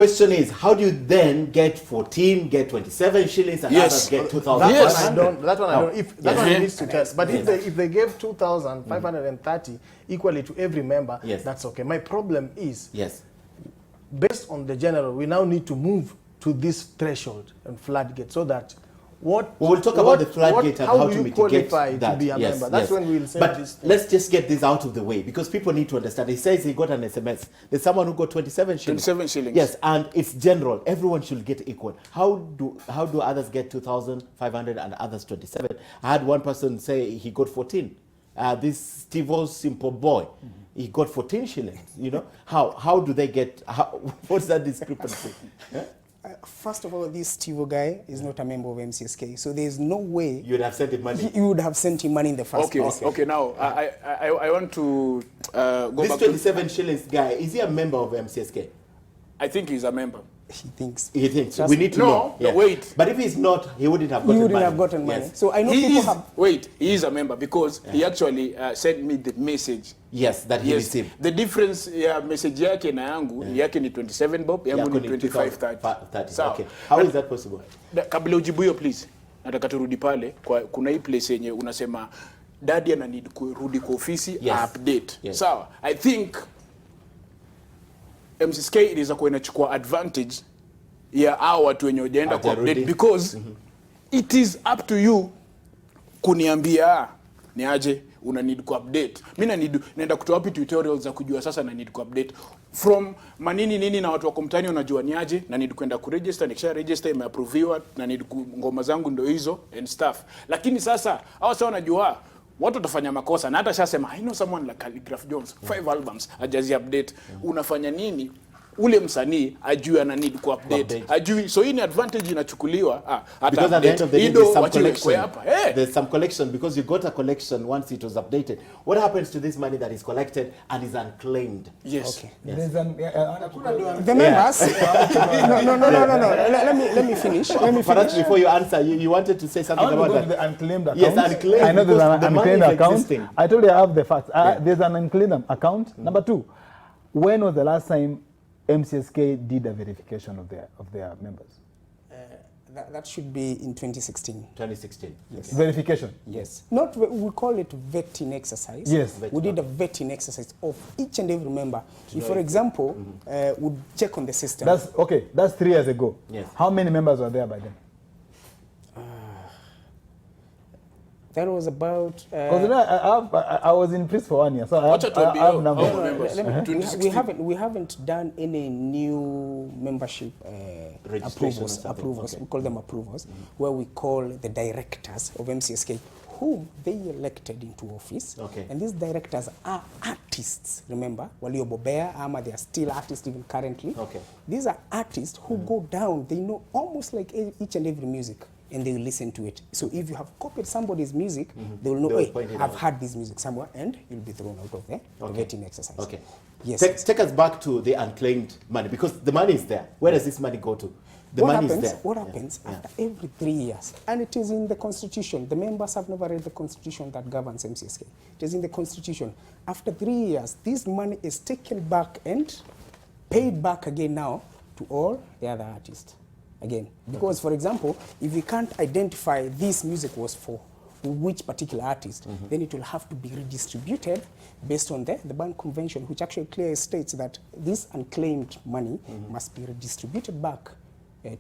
Question is, how do you then get 14, get 27 shillings, and others get 2,000? That one I don't. If that one needs to test. But if they gave 2,530 equally to every member, that's okay. My problem is, based on the general, we now need to move to this threshold and floodgate so that we'll talk about the floodgate and how to mitigate that. To be a member. That's when we'll say this. But let's just get this out of the way, because people need to understand. He says he got an SMS. There's someone who got 27 shillings. 27 shillings. Yes, and it's general. Everyone should get equal. How do others get 2,500 and others 27? I had one person say he got 14. This Stevo's simple boy, he got 14 shillings. You know, how do they get? What's that discrepancy? First of all, this Stevo guy is not a member of MCSK, so there is no way you would have sent him money. You would have sent him money in the first place. Okay. Now I want to go this back. This 27 shillings guy, is he a member of MCSK? I think he's a member. He thinks. He thinks. We need to know. No, wait. But if he's not, he wouldn't have gotten money. He wouldn't have gotten money. Yes. So I know people have. Wait, he is a member because he actually sent me the message. Yes, that he received. The difference message yake na yangu yake ni 27 bob, yangu ni 25.30. So, okay. How is that possible? Kabla ujibu hiyo please. Nataka turudi pale kwa kuna hii place yenye unasema daddy ana need kurudi kwa ofisi update. Sawa. I think MCSK iliweza kuwa inachukua advantage ya hao watu wenye wajaenda kwa update because it is up to you kuniambia ni aje una need ku update. Mimi naenda kutoa wapi tutorials za kujua sasa na need ku update from manini na watu wa komtani unajua ni aje na need kwenda ku register, nikisha register imeapproviwa na need ngoma zangu ndio hizo and stuff. Lakini sasa hao sasa wanajua watu watafanya makosa na hata shasema I know someone like Calligraph Jones 5 albums ajazi update. Unafanya nini ule msanii ajue ana need ku update ajui, so hii ni advantage inachukuliwa because at the end of the day there's some collection because you got a collection once it was updated. What happens to this money that is collected and is unclaimed? Yes. Okay. Yes. The members no. Let me finish. Perhaps before you answer, you wanted to say something about that. The unclaimed account. Yes, unclaimed. I know there's an unclaimed account. Existing. I told you I have the facts. There's an unclaimed account. Number 2, when was the last time MCSK did a verification of their members? That should be in 2016. 2016. Yes. Verification. Yes. Not we call it vetting exercise. Yes. We did a vetting exercise of each and every member. If, for example, would check on the system. That's okay. That's 3 years ago. Yes. How many members were there by then? That was about. I was in prison for 1 year, so I have numbers. We haven't done any new membership approvals. Okay. We call them approvals, where we call the directors of MCSK, whom they elected into office. Okay. And these directors are artists. Remember, waliobobea ama they are still artists even currently. Okay. These are artists who go down. They know almost like each and every music, and they will listen to it. So if you have copied somebody's music, they will know, hey, I've heard this music somewhere, and you'll be thrown out of the vetting exercise. Okay. Yes. Take us back to the unclaimed money, because the money is there. Where does this money go to? The money is there. What happens after every 3 years? And it is in the Constitution. The members have never read the Constitution that governs MCSK. It is in the Constitution. After 3 years, this money is taken back and paid back again now to all the other artists. Again, because for example, if we can't identify this music was for which particular artist, then it will have to be redistributed based on the Band Convention, which actually clearly states that this unclaimed money must be redistributed back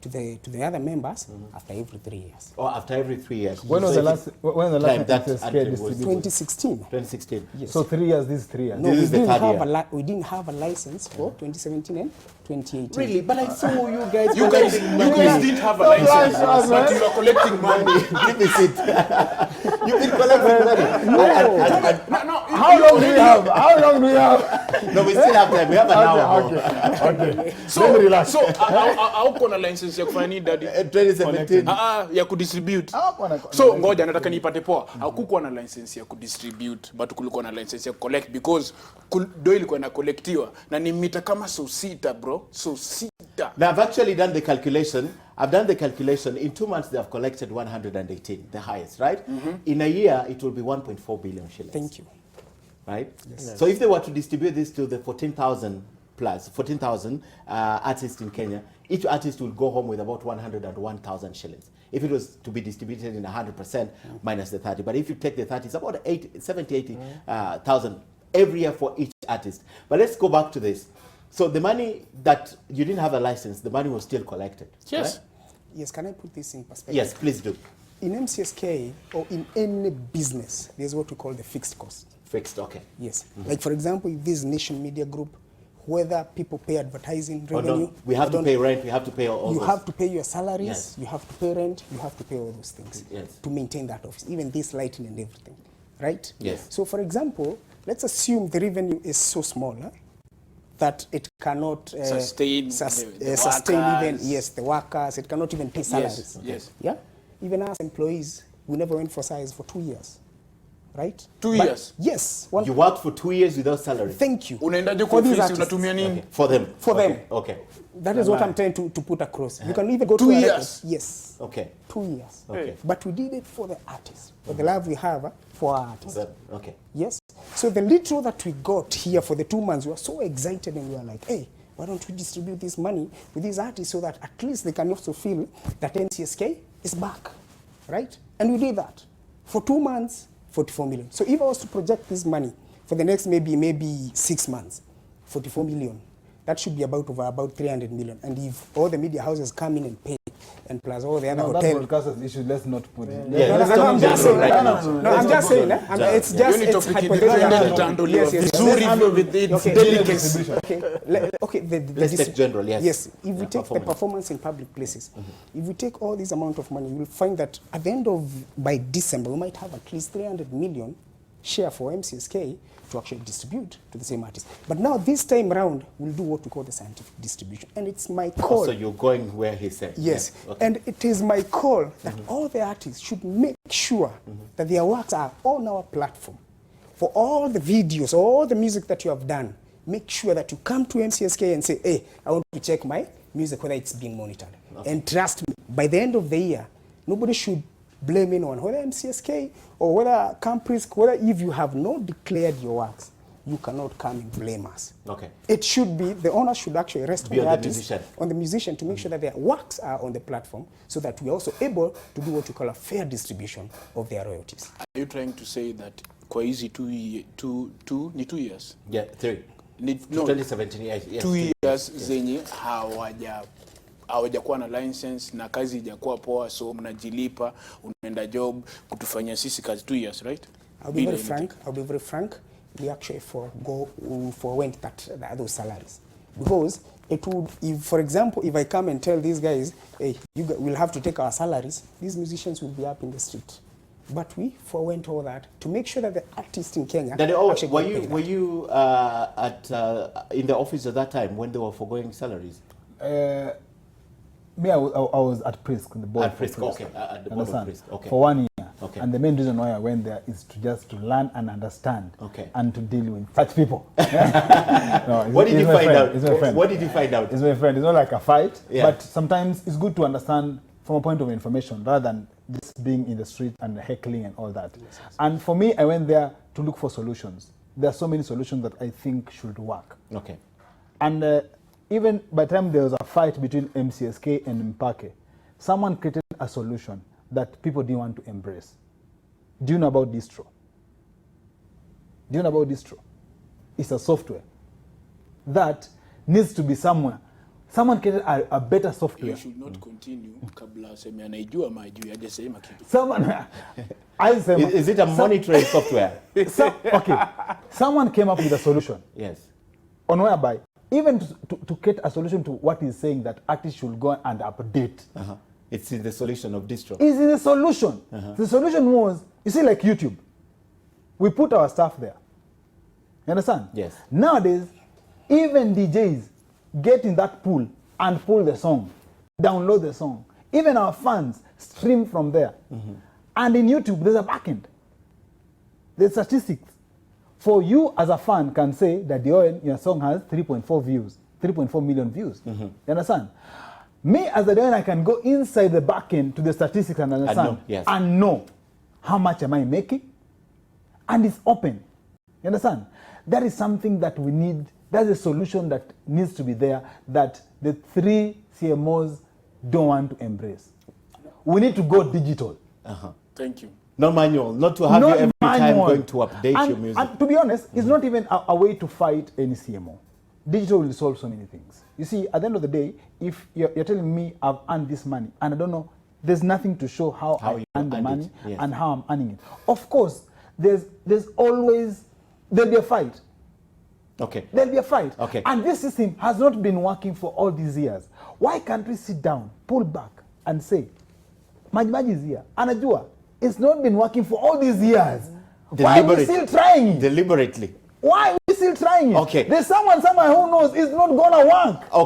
to the other members after every 3 years. Or after every 3 years. When was the last time that distributed? 2016. 2016. Yes. So 3 years, this is 3 years. No, this is the third year. We didn't have a license for 2017 and 2018. Really? But I saw you guys. You guys didn't have a license, but you are collecting money. Give me it. You've been collecting money. No. How long do we have? How long do we have? No, we still have time. We have an hour. Okay. So relax. So how kuna license ya kufanya nini daddy? 2017. Ya kudistribute. So ngoja nataka nipate poa. Hakukuwa na license ya kudistribute, but kulikuwa na license ya collect because do ilikuwa na collectiwa na ni mita kama so sita bro. So sita. Now I've actually done the calculation. I've done the calculation. In 2 months they have collected 118, the highest, right? In a year it will be 1.4 billion shillings. Thank you. Right? Yes. So if they were to distribute this to the 14,000 plus 14,000 artists in Kenya, each artist will go home with about 101,000 shillings. If it was to be distributed in 100% minus the 30, but if you take the 30, it's about 80,000 every year for each artist. But let's go back to this. So the money that you didn't have a license, the money was still collected. Yes. Right? Yes, can I put this in perspective? Yes, please do. In MCSK or in any business, there's what we call the fixed cost. Fixed, okay. Yes. Like for example, if this Nation Media Group, whether people pay advertising revenue, no. We have to pay rent, we have to pay all you those. have to pay your salaries, Yes. you have to pay rent, you have to pay all those things to maintain that office, even this lighting and everything, right? Yes. So for example, let's assume the revenue is so small that it cannot sustain even the workers, it cannot even pay salaries. Yes. Yeah? Even as employees, we never went for size for 2 years. Right? 2 years? Yes. You worked for 2 years without salary? Thank you. Unaendaje kwa ofisi unatumia nini? Okay. For them? For them. Okay. That is what I'm trying to put across. You can even go 2 to years? Yes. Okay. 2 years. Okay. But we did it for the artists, for the love we have for our artists. Okay. Yes. So the little that we got here for the 2 months, we were so excited and we were like, hey, why don't we distribute this money with these artists so that at least they can also feel that MCSK is back, right? And we did that. For 2 months, 44 million. So if I was to project this money for the next maybe 6 months, 44 million, that should be about 300 million. And if all the media houses come in and pay, and plus all the other hotels. Broadcasters issue, let's not put it. I'm just saying. I'm just saying. It's just it's hypothetical. Let's take general, yes. Yes, if we take the performance in public places, if we take all this amount of money, you'll find that at the end of, by December, we might have at least 300 million share for MCSK to actually distribute to the same artist. But now this time around, we'll do what we call the scientific distribution. And it's my call. So you're going where he said. Yes. Okay. And it is my call that all the artists should make sure that their works are on our platform. For all the videos, all the music that you have done, make sure that you come to MCSK and say, hey, I want to check my music, whether it's being monitored. Okay. And trust me, by the end of the year, nobody should blame anyone, whether MCSK or whether Campris, whether if you have not declared your works, you cannot come and blame us. Okay. It should be, the honor should actually rest on the artist, on the musician to make sure that their works are on the platform so that we're also able to do what we call a fair distribution of their royalties. Are you trying to say that kwa hizi 2 years? Yeah, 3. No, 2017, yes. 2 years zenye hawajakuwa na license na kazi ijakuwa poa, so mnajilipa, unaenda job kutufanyia sisi kazi 2 years, right? I'll be very frank. We actually forwent those salaries because it would, if for example, if I come and tell these guys, hey, you will have to take our salaries, these musicians will be up in the street. But we forwent all that to make sure that the artists in Kenya. Were you in the office at that time when they were foregoing salaries? Me, I was at Prisk, the board. At Prisk, okay. At the board of Prisk, okay. For 1 year. Okay. And the main reason why I went there is to learn and understand, and to deal with such people. What did you find out? It's my friend. What did you find out? It's my friend. It's not like a fight, but sometimes it's good to understand from a point of information rather than just being in the street and heckling and all that. Yes. And for me, I went there to look for solutions. There are so many solutions that I think should work. Okay. And even by the time there was a fight between MCSK and Mpake, someone created a solution that people didn't want to embrace. Do you know about distro? Do you know about distro? It's a software that needs to be somewhere. Someone created a better software. You should not continue kabla sema anaijua majui aje sema kitu. Someone is it a monitoring software? Okay. Someone came up with a solution. Yes. On whereby even to create a solution to what he's saying that artists should go and update. It's in the solution of distro. It's in the solution. The solution was, you see, like YouTube. We put our stuff there. You understand? Yes. Nowadays, even DJs get in that pool and pull the song, download the song. Even our fans stream from there. And in YouTube, there's a backend. There's statistics. For you as a fan can say that your song has 3.4 million views. You understand? Me as a DON, I can go inside the backend to the statistics and understand and know how much am I making, and it's open. You understand? That is something that we need That's a solution that needs to be there that the 3 CMOs don't want to embrace. We need to go digital. Thank you. No manual, not to have Not you every time manual. going to update your music. And to be honest, it's not even a way to fight any CMO. Digital will solve so many things. You see, at the end of the day, if you're telling me I've earned this money and I don't know, there's nothing to show how I earned the money and how I'm earning it. Of course, there's always, there'll be a fight. Okay. There'll be a fight. Okay. And this system has not been working for all these years. Why can't we sit down, pull back, and say, Maji is here, Anajua, it's not been working for all these years. Why are we still trying it? Deliberately. Why are we still trying it? Okay. There's someone somewhere who knows it's not gonna work. Okay.